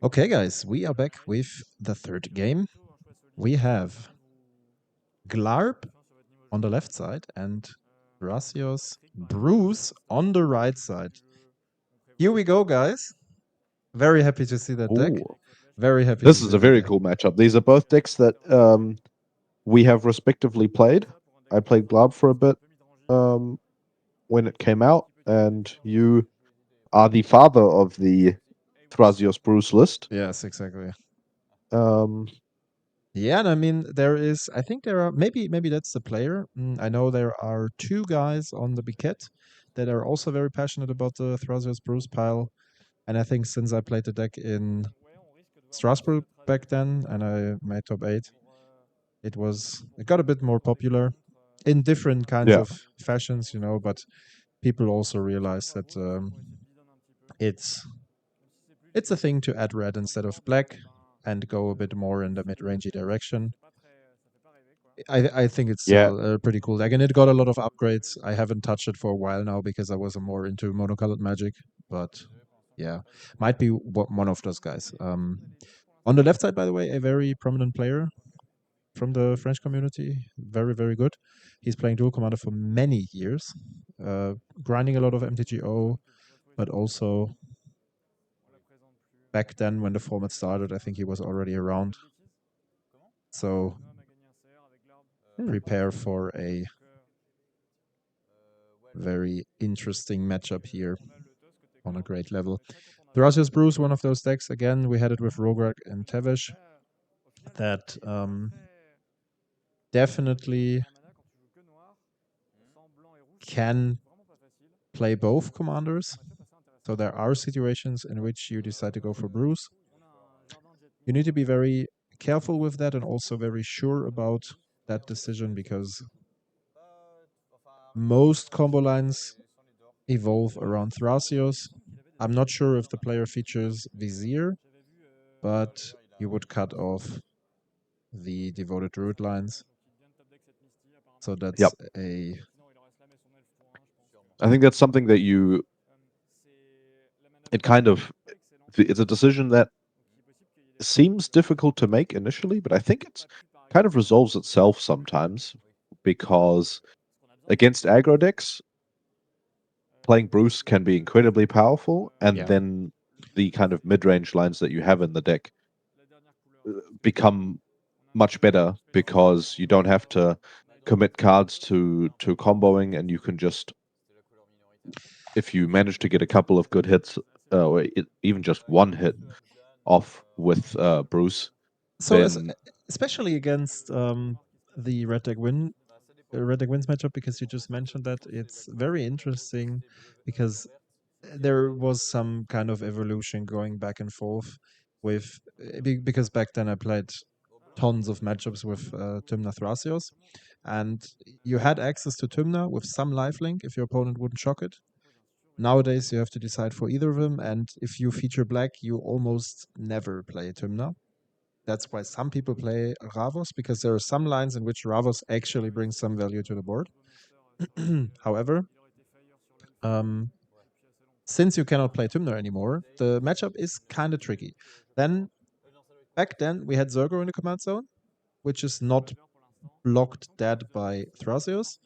Okay, guys, we are back with the third game. We have Glarb on the left side and Thrasios Bruse on the right side. Here we go, guys. Very happy to see that deck. Ooh, Very happy to this is see a that very deck. cool matchup. These are both decks that we have respectively played. I played Glarb for a bit when it came out, and you are the father of the Thrasios Bruce list. Yes, exactly. Um, Yeah, and I mean I think there are maybe that's the player. I know there are two guys on the Biquette that are also very passionate about the Thrasios Bruse pile. And I think since I played the deck in Strasbourg back then and I made top 8, it got a bit more popular in different kinds yeah, of fashions, but people also realize that it's it's a thing to add red instead of black and go a bit more in the mid-rangey direction. I think it's yeah, still a pretty cool deck, and it got a lot of upgrades. I haven't touched it for a while now because I was more into monocolored Magic, but yeah, might be one of those guys. On the left side, by the way, a very prominent player from the French community, very very good. He's playing Dual Commander for many years, grinding a lot of MTGO, but also back then when the format started, I think he was already around. So hmm. prepare for a very interesting matchup here on a great level. Thrasios Bruse, one of those decks. Again, we had it with Rograk and Tevesh that definitely can play both commanders. So there are situations in which you decide to go for Bruse. You need to be very careful with that and also very sure about that decision because most combo lines evolve around Thrasios. I'm not sure if the player features Vizier, but you would cut off the devoted druid lines. So that's Yep. I think that's something that it kind of, it's a decision that seems difficult to make initially, but I think it's kind of resolves itself sometimes because against aggro decks, playing Bruce can be incredibly powerful, and yeah. then the kind of mid-range lines that you have in the deck become much better because you don't have to commit cards to comboing, and you can just, if you manage to get a couple of good hits, or even just one hit off with Bruce, So then especially against the Red Deck wins matchup because you just mentioned that it's very interesting because there was some kind of evolution going back and forth with because back then I played tons of matchups with Tymna Thrasios, and you had access to Tymna with some lifelink if your opponent wouldn't shock it. Nowadays, you have to decide for either of them, and if you feature black, you almost never play Tymna. That's why some people play Ravos, because there are some lines in which Ravos actually brings some value to the board. However, um, since you cannot play Tymna anymore, the matchup is kind of tricky. Then, back then, we had Zergo in the command zone, which is not blocked dead by Thrasios.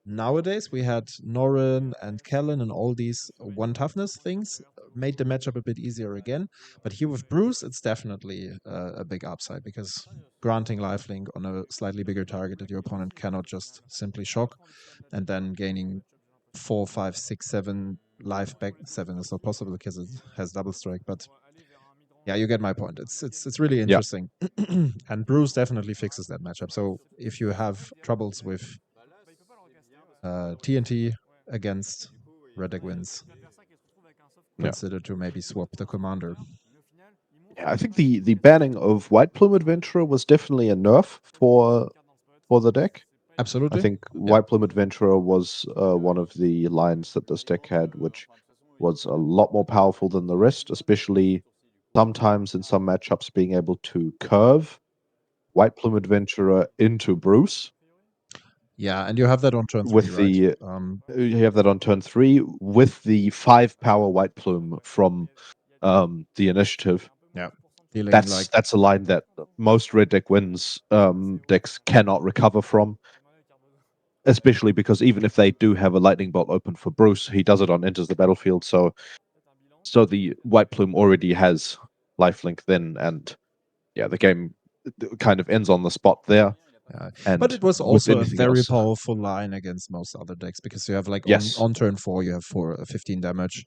Nowadays, we had Norin and Kellen and all these one toughness things made the matchup a bit easier again. But here with Bruce, it's definitely a big upside because granting lifelink on a slightly bigger target that your opponent cannot just simply shock, and then gaining 4, 5, 6, 7 life back. 7 is not possible because it has double strike, but yeah, you get my point. It's really yeah, interesting, and Bruce definitely fixes that matchup. So if you have troubles with TNT against Red Deck wins, yeah. consider to maybe swap the commander. Yeah, I think the banning of White Plume Adventurer was definitely a nerf for the deck. I Absolutely. think Yeah. White Plume Adventurer was one of the lines that this deck had, which was a lot more powerful than the rest, especially sometimes in some matchups being able to curve White Plume Adventurer into Bruce Yeah, and you have that on turn 3, with right? the you have that on turn 3 with the 5 power White Plume from the initiative. Yeah, feeling like That's a line that most red deck wins decks cannot recover from, especially because even if they do have a lightning bolt open for Bruse, he does it on enters the battlefield, so the white plume already has lifelink then, and yeah, the game kind of ends on the spot there. yeah. But And it was with also a anything very else, powerful line against most other decks because you have like yes, on turn 4 you have 15 damage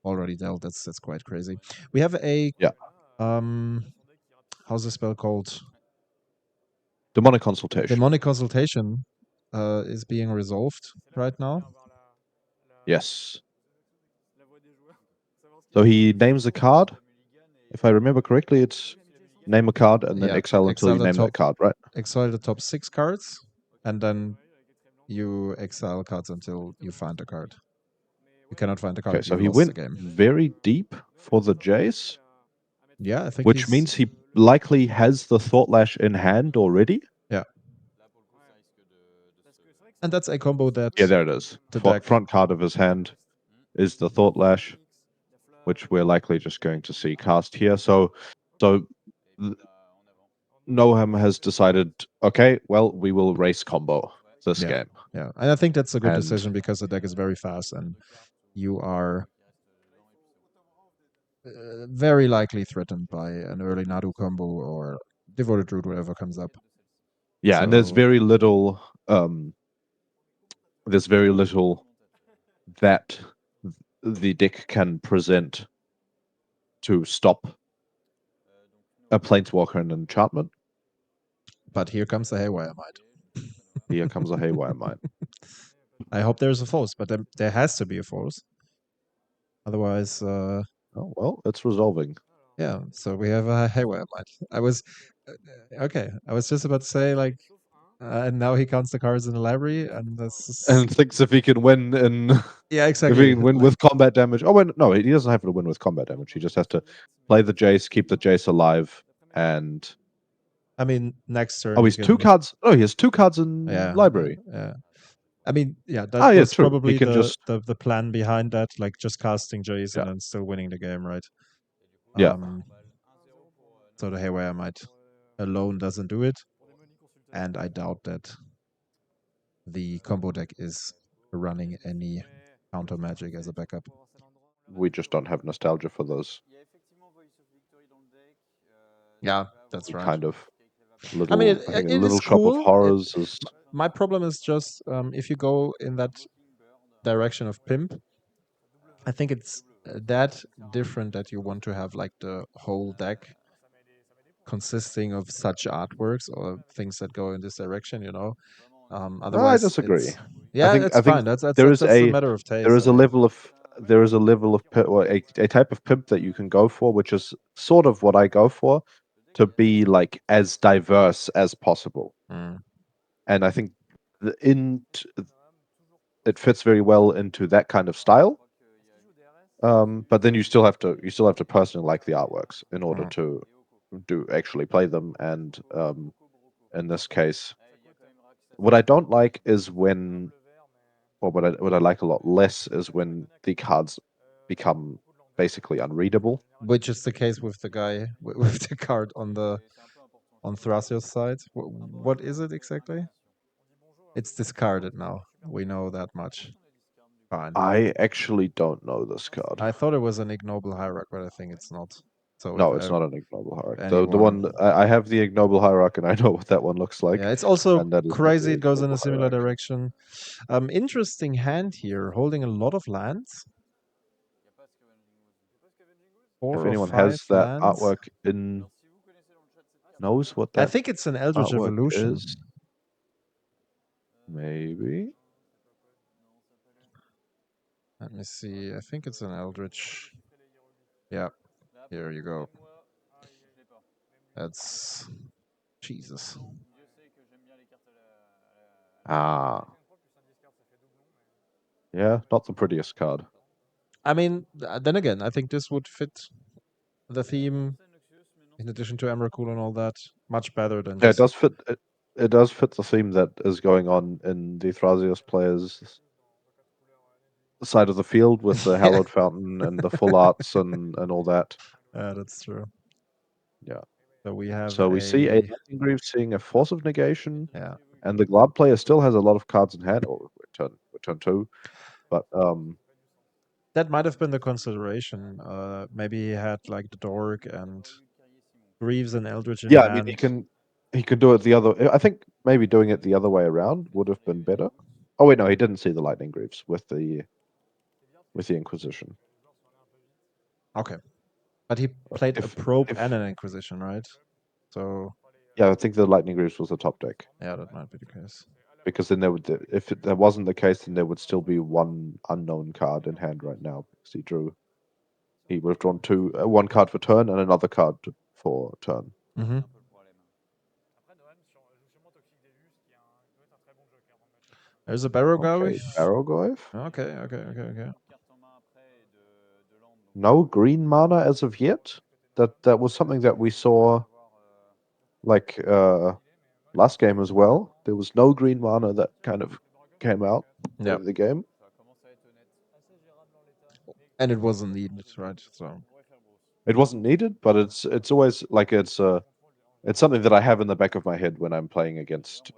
already dealt. That's quite crazy. We have a yeah, um how's the spell called? demonic consultation, Demonic consultation is being resolved right now. yes. So he names a card. If I remember correctly, it's name a card and then Yeah, exile until exile you the name top that card, right? exile the top 6 cards and then you exile cards until you find a card. You cannot find a Okay, card, so you he lost the went game. very deep for the Jace, Yeah, I think which he's means he likely has the Thought Lash in hand already. yeah. And that's a combo that Yeah, there it is. the deck Front card of his hand is the Thought Lash, which we're likely just going to see cast here. So Noham has decided, okay, well, we will race combo this yeah. game. Yeah. And I think that's a good And decision because the deck is very fast and you are very likely threatened by an early Nadu combo or Devoted Root, whatever comes up. yeah, and So there's very little that the deck can present to stop a planeswalker and an enchantment. but here comes the Haywire Might. Here comes a Haywire Mine. I hope there's a force, but there has to be a force. Otherwise, Oh well, it's resolving. yeah. So we have a Haywire Might. I was okay. I was just about to say like, and now he counts the cards in the library, and this is And thinks if he can win in yeah, if he exactly. can win Like, with combat damage. Oh wait, no, he doesn't have to win with combat damage. He just has to play the Jace, keep the Jace alive, and I mean, next turn oh, he he's two can, cards. Oh, he has two cards in yeah, library. yeah. I mean, yeah, that Ah, yeah, was true. He probably can just the plan behind that, like just casting Jace yeah, and then still winning the game, right? yeah. Um, so the Haywire Might alone doesn't do it, and I doubt that the combo deck is running any counter magic as a backup. We just don't have nostalgia for those Yeah, that's right. kind of I mean, little. I think a it is little shop of cool. horrors is. My problem is just if you go in that direction of pimp, I think it's that different that you want to have like the whole deck consisting of such artworks or things that go in this direction, you know. No, I Otherwise, disagree. it's yeah, I it's think fine. there is That's a a matter of there taste. I is a mean, level of or a type of pimp that you can go for, which is sort of what I go for, to be like as diverse as possible. mm, And I think the, in it fits very well into that kind of style. But then you still have to personally like the artworks in order mm. to do actually play them. And in this case, what I don't like is when, or what I like a lot less is when the cards become basically unreadable. Which is the case with the guy with the card on Thrasios side. What is it exactly? It's discarded now. We know that much. Fine. I actually don't know this card. I thought it was an ignoble hierarch, but I think it's not. So No, it's not an ignoble if hierarch. The anyone, one I have the ignoble hierarch, and I know what that one looks yeah, like, it's also and that is not crazy. the It goes in a ignoble similar hierarch. direction. Interesting hand here, holding a lot of lands, If 4 or anyone 5 has that lands. artwork in knows what I that think it's an Eldritch artwork Evolution. is, maybe. Let me see. I think it's an Eldritch. Yeah, here you go. That's Jesus. Ah, yeah, not the prettiest card. I mean, then again, I think this would fit the theme in addition to Emrakul and all that much better than Yeah, it just does fit. It does fit the theme that is going on in the Thrasios players' side of the field with the yeah. hallowed fountain and the full arts and all that. Yeah, that's true. Yeah. So we have So we see a a Lightning Greaves seeing a Force of Negation, yeah. and the Glarb player still has a lot of cards in hand, or return two. But That might have been the consideration. Maybe he had like the Dork and Greaves and Eldritch in yeah, I mean hand. he can do it the other. I think maybe doing it the other way around would have been better. Oh wait, no, he didn't see the Lightning Greaves with the Inquisition. Okay. But he played a If Probe and if an Inquisition, right? So yeah, I think the Lightning Greaves was the top deck yeah, that might be the case. because then there would if that wasn't the case, then there would still be one unknown card in hand right now because he would have drawn two one card for turn and another card for turn. Hmm. There's a Okay, Barrow. Barrowgoyf. Okay. No green mana as of yet. That was something that we saw like last game as well. There was no green mana that kind of came out Yeah. over the game. And it wasn't needed, right? So It wasn't needed, but it's always like it's something that I have in the back of my head when I'm playing against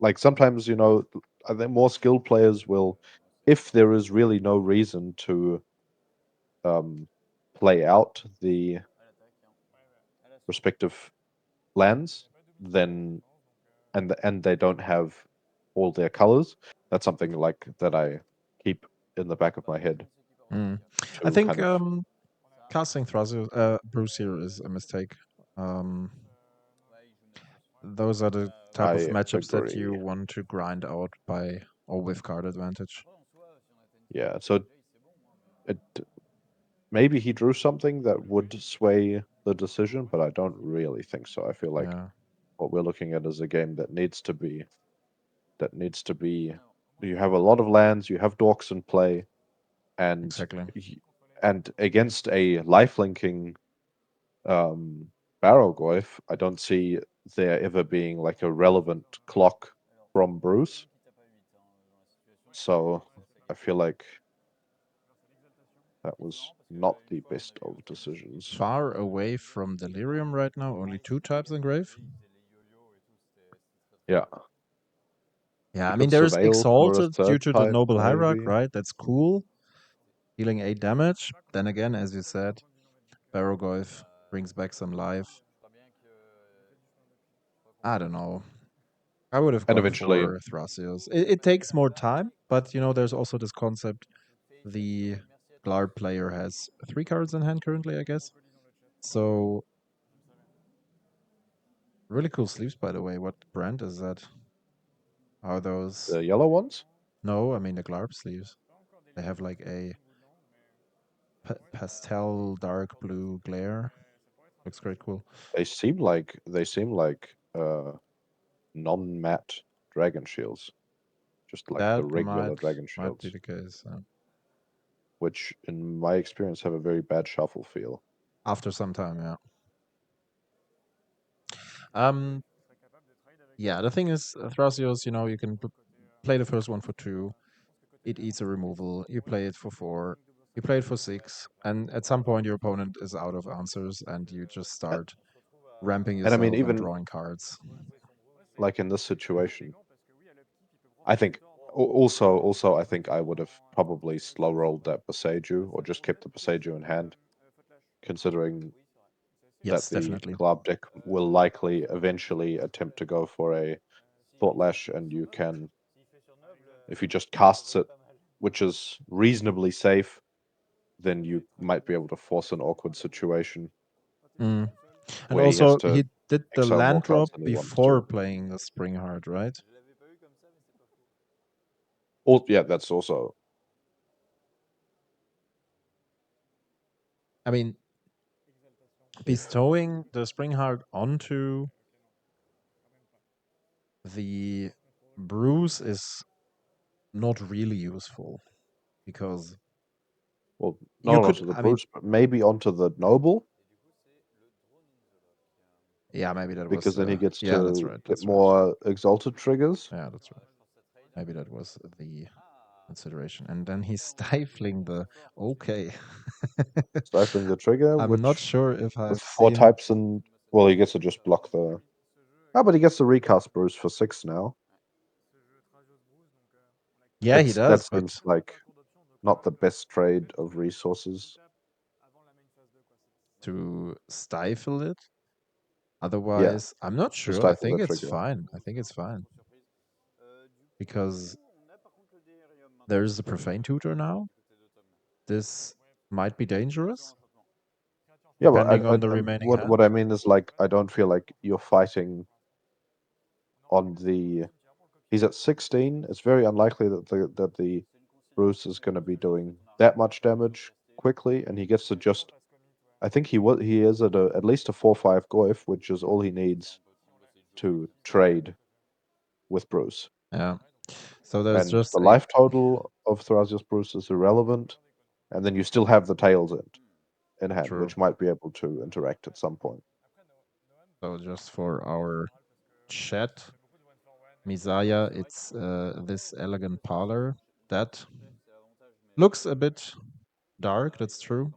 like sometimes, you know, I think more skilled players will, if there is really no reason to um, play out the respective lands, then and they don't have all their colors. That's something like that I keep in the back of my head mm. I to think kind of. casting Thrasios, Bruce here is a mistake. Um, those are the type of I matchups that you agree. want to grind out by or with card advantage. Yeah, so it maybe he drew something that would sway the decision, but I don't really think so. I feel like Yeah, what we're looking at is a game that needs to be. You have a lot of lands, you have dorks in play, and exactly. and against a lifelinking um, Barrowgoyf, I don't see there ever being like a relevant clock from Bruce. So I feel like that was not the best of decisions. Far away from Delirium right now, only two types engrave. Yeah, Yeah, he I mean could there is surveil for a Exalted due third to the type, Noble Hierarch, maybe. right? That's cool. Dealing 8 damage. Then again, as you said, Barrogoyf brings back some life. I don't know. I would have And gone eventually, for Thrasios. It takes more time, but you know, there's also this concept. The Glarb player has 3 cards in hand currently, I guess. So really cool sleeves, by the way. What brand is that? Are those? the yellow ones, No, I mean the Glarb sleeves. They have like a pastel dark blue glare. Looks great, cool. they seem like non-matte dragon shields, just like the That regular dragon might be shields, the case. which in my experience have a very bad shuffle feel. After some time, yeah. Um, yeah. The thing is, Thrasios. You know, you can play the first one for 2. It eats a removal. You play it for 4. You play it for 6, and at some point your opponent is out of answers, and you just start ramping And I mean, yourself and even drawing cards. like in this situation, I think also I think I would have probably slow rolled that Boseiju or just kept the Boseiju in hand, considering that Yes, the definitely. Glab deck will likely eventually attempt to go for a Thought Lash, and you can, if you just casts it, which is reasonably safe, then you might be able to force an awkward situation Mm. And where he has also, to he did the exile more land cards drop than he wants before to. playing the Spring Heart, right? Or yeah, that's also I mean, if bestowing the Spring Heart onto the Bruise is not really useful because well, you not could, onto the I mean, Bruce, but maybe onto the Noble, yeah, maybe that was because then he gets yeah, that's to right. get That's right. more exalted triggers. Yeah, that's right. Maybe that was the consideration. And then he's stifling the okay. Stifling the trigger, I'm not which sure if with I've four seen. types and well, he gets to just block the. Oh, but he gets the recast Bruce for 6 now. Yeah, he It's does, that but seems like not the best trade of resources. to stifle it. Yeah, Otherwise, I'm not to sure. I stifle the think it's trigger. fine. I think it's fine because there's a profane tutor now. This might be dangerous Yeah, but depending on the remaining what hand. I mean is like I don't feel like you're fighting on the. He's at 16. It's very unlikely that the Bruce is going to be doing that much damage quickly, and he gets to just. I think he is at least a 4/5 Goif, which is all he needs to trade with Bruce. Yeah. So there's And just the a life total of Thrasios Bruce is irrelevant, and then you still have the tails in hand, true. which might be able to interact at some point. So just for our chat, Misaya, it's this elegant parlor that looks a bit dark. That's true,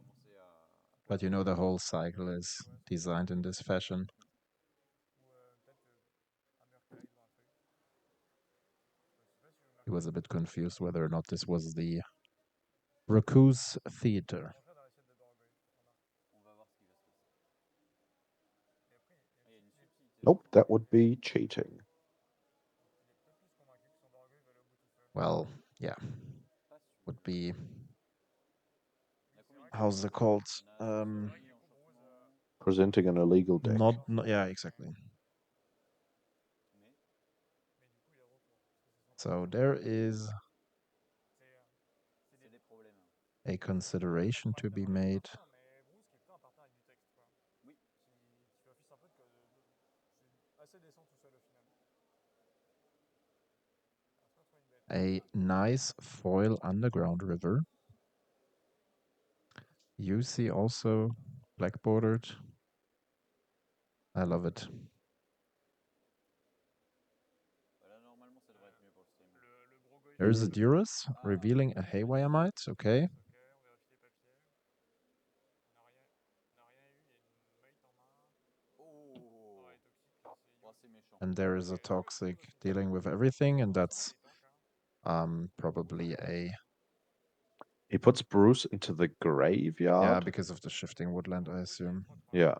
but you know the whole cycle is designed in this fashion. He was a bit confused whether or not this was the Raccoon's Theater. Nope, that would be cheating. Well, yeah, would be how's it called? Presenting an illegal deck. Not yeah, exactly. So there is a consideration to be made. A nice foil underground river. You see also black bordered. I love it. There's a Mm. Durus revealing a Haywire. Okay. And there is a Toxic dealing with everything, and that's probably a He puts Bruce into the yeah, graveyard. because of the shifting woodland, I assume. Yeah.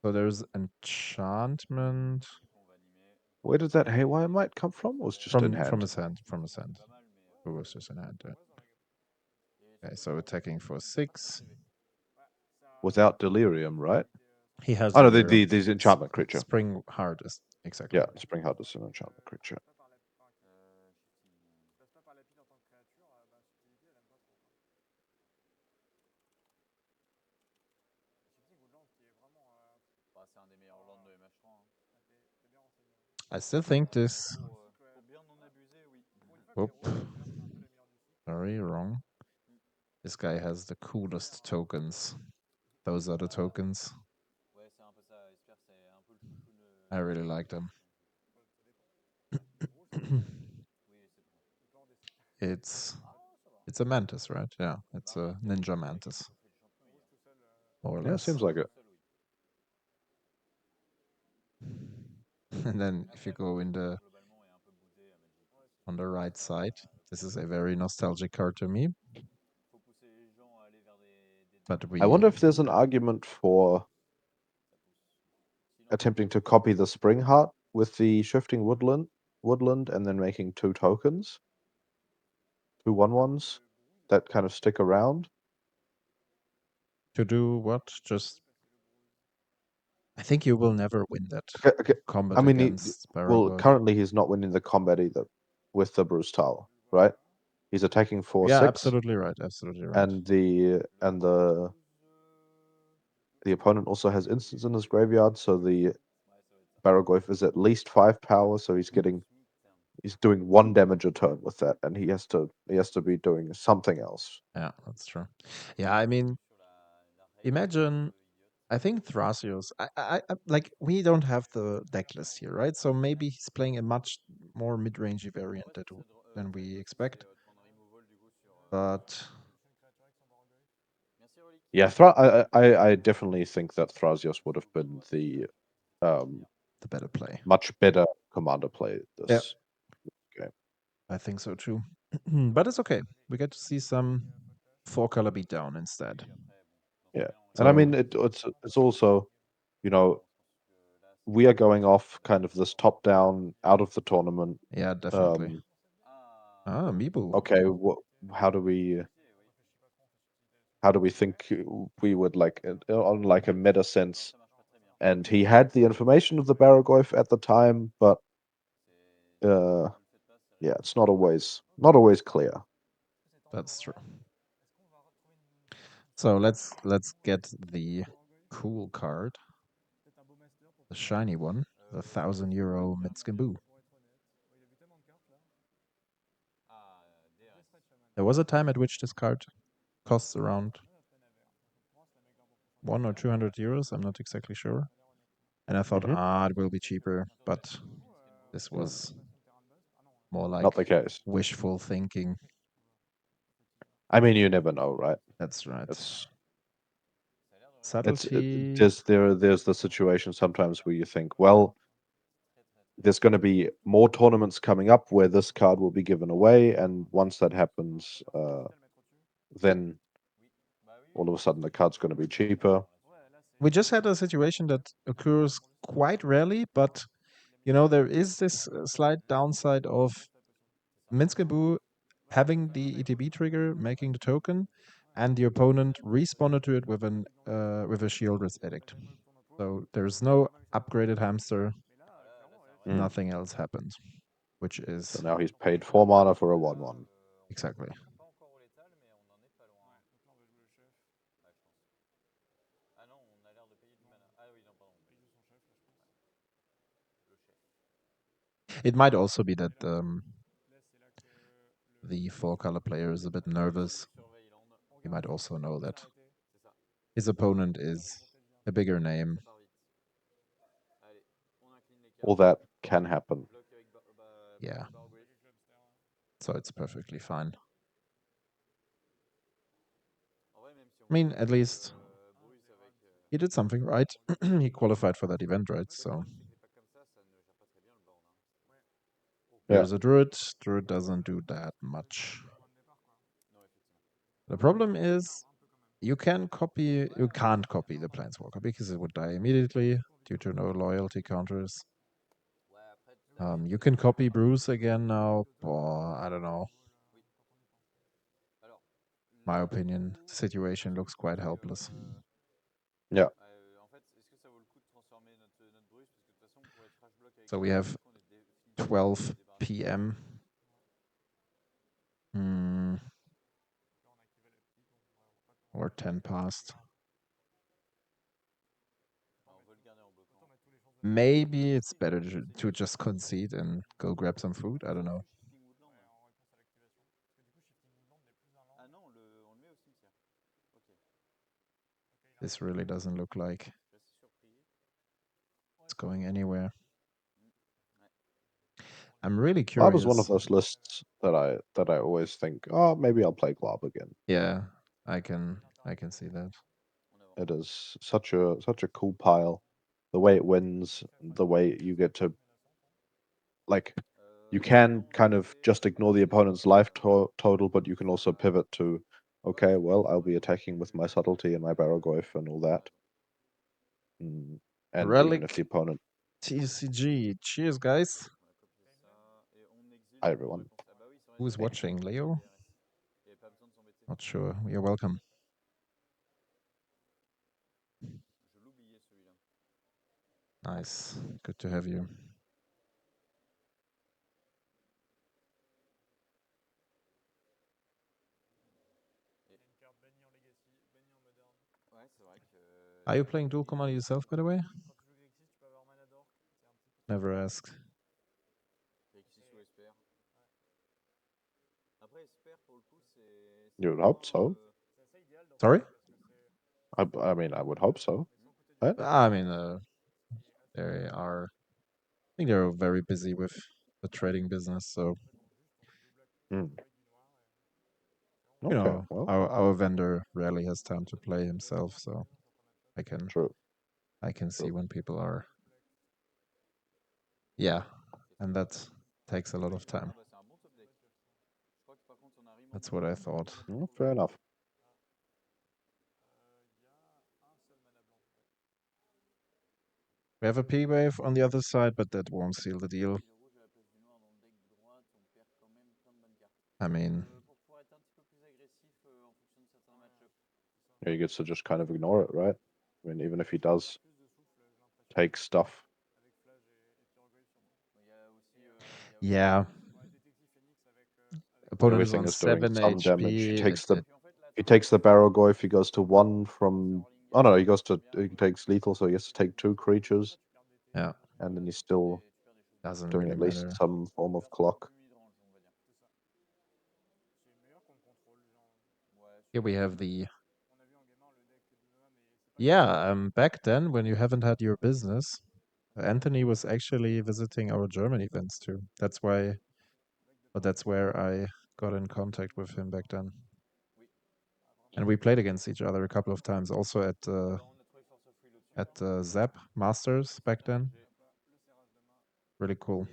So there's enchantment Where did that Haywire might come from? It was just in from hand. his hand. From his hand. Who was just in hand? Okay, so attacking for 6. Without Delirium, right? He has Oh no, delirium. the enchantment creature. Spring Heart is exactly. Yeah, Spring Heart is an enchantment creature. I still think this. Whoop. Very wrong. This guy has the coolest tokens. Those are the tokens. I really like them. it's it's a mantis, right? Yeah, it's a ninja mantis, more or Yeah, less. seems like it. And then if you go in the on the right side, this is a very nostalgic card to me. But I we wonder if there's an argument for attempting to copy the Spring Heart with the shifting woodland and then making 2 tokens, 2 1/1s that kind of stick around. to do what? Just I think you will never win that Okay. I combat mean, against well, Baragov. currently he's not winning the combat either with the Bruce Tower, right? He's attacking for Yeah, 6, absolutely right. Absolutely right. and the opponent also has instants in his graveyard, so the Baragov is at least 5 power, so he's doing 1 damage a turn with that, and he has to be doing something else. Yeah, that's true. Yeah, I mean, imagine. I think Thrasios. Like we don't have the deck list here, right? So maybe he's playing a much more mid-rangey variant than we expect. But Yeah, I definitely think that Thrasios would have been the um, the better play. much better commander play Yeah, this game. I think so too. But it's okay. We get to see some four color beatdown instead. Yeah, and I So mean it's also, you know, we are going off kind of this top down out of the tournament. yeah, definitely. Um, Ah, Mibu. okay, how do we how do we think we would like on like a meta sense? And he had the information of the Baragorf at the time, but uh, yeah, it's not always clear. That's true. So let's get the cool card, the shiny one, the €1,000 Mitskimbu. There was a time at which this card costs around 1 or 200 euros. I'm not exactly sure. And I thought, Hmm. it will be cheaper, but this No, was more not the like case. wishful thinking. I mean, you never know, right? That's right. It's Subtlety. there's the situation sometimes where you think, well, there's going to be more tournaments coming up where this card will be given away, and once that happens, then all of a sudden the card's going to be cheaper. We just had a situation that occurs quite rarely, but there is this slight downside of Minskabu having the ETB trigger, making the token, and the opponent responded to it with a Shieldred's Edict. So there's no upgraded hamster. Mm. Nothing else happened, which So is now he's paid 4 mana for a 1/1. exactly. It might also be that the four color player is a bit nervous. He might also know that his opponent is a bigger name. All that can happen. Yeah, so it's perfectly fine. I mean, at least he did something right. He qualified for that event, right? So Yeah. here's a druid. Druid doesn't do that much. The problem is you can't copy the planeswalker because it would die immediately due to no loyalty counters. You can copy Bruce again now, or I don't know. My opinion, the situation looks quite helpless. Yeah. So we have 12 p.m. Or 10 past. Maybe it's better to just concede and go grab some food. I don't know. This really doesn't look like it's going anywhere. I'm really Glarb is one of curious. those lists that I always think, oh, maybe I'll play Glarb again. Yeah, I can see that. It is such a cool pile. The way it wins, the way you get to like you can kind of just ignore the opponent's life total, but you can also pivot to, okay, well, I'll be attacking with my subtlety and my Baragorf and all that. Mm. And even if the Relic opponent, TCG. Cheers, guys. hi everyone. Who's Hey. watching? Leo? Not sure. You're welcome. Nice. Good to have you. Are you playing dual commander yourself, by the way? Never asked. You would hope so. Sorry? I mean, I would hope so. Right? I mean, they are. I think they're very busy with the trading business, so Mm. You Okay, know, well, our vendor rarely has time to play himself, so I can true, I can see true. when people are, yeah, and that takes a lot of time. That's what I thought. Fair enough. We have a P wave on the other side, but that won't seal the deal. I mean, Yeah, he gets to just kind of ignore it, right? I mean, even if he does take stuff, yeah, opponent is everything on is doing 7 some damage. HP. It He takes the Barrogoyf, he goes to 1 from oh no, he takes lethal, so he has to take 2 creatures, yeah, and then he's still doesn't doing really at least matter. some form of clock. Here we have the, yeah, back then when you haven't had your business, Anthony was actually visiting our German events too. That's where I got in contact with him back then. And we played against each other a couple of times, also at Zap Masters back then. Really cool.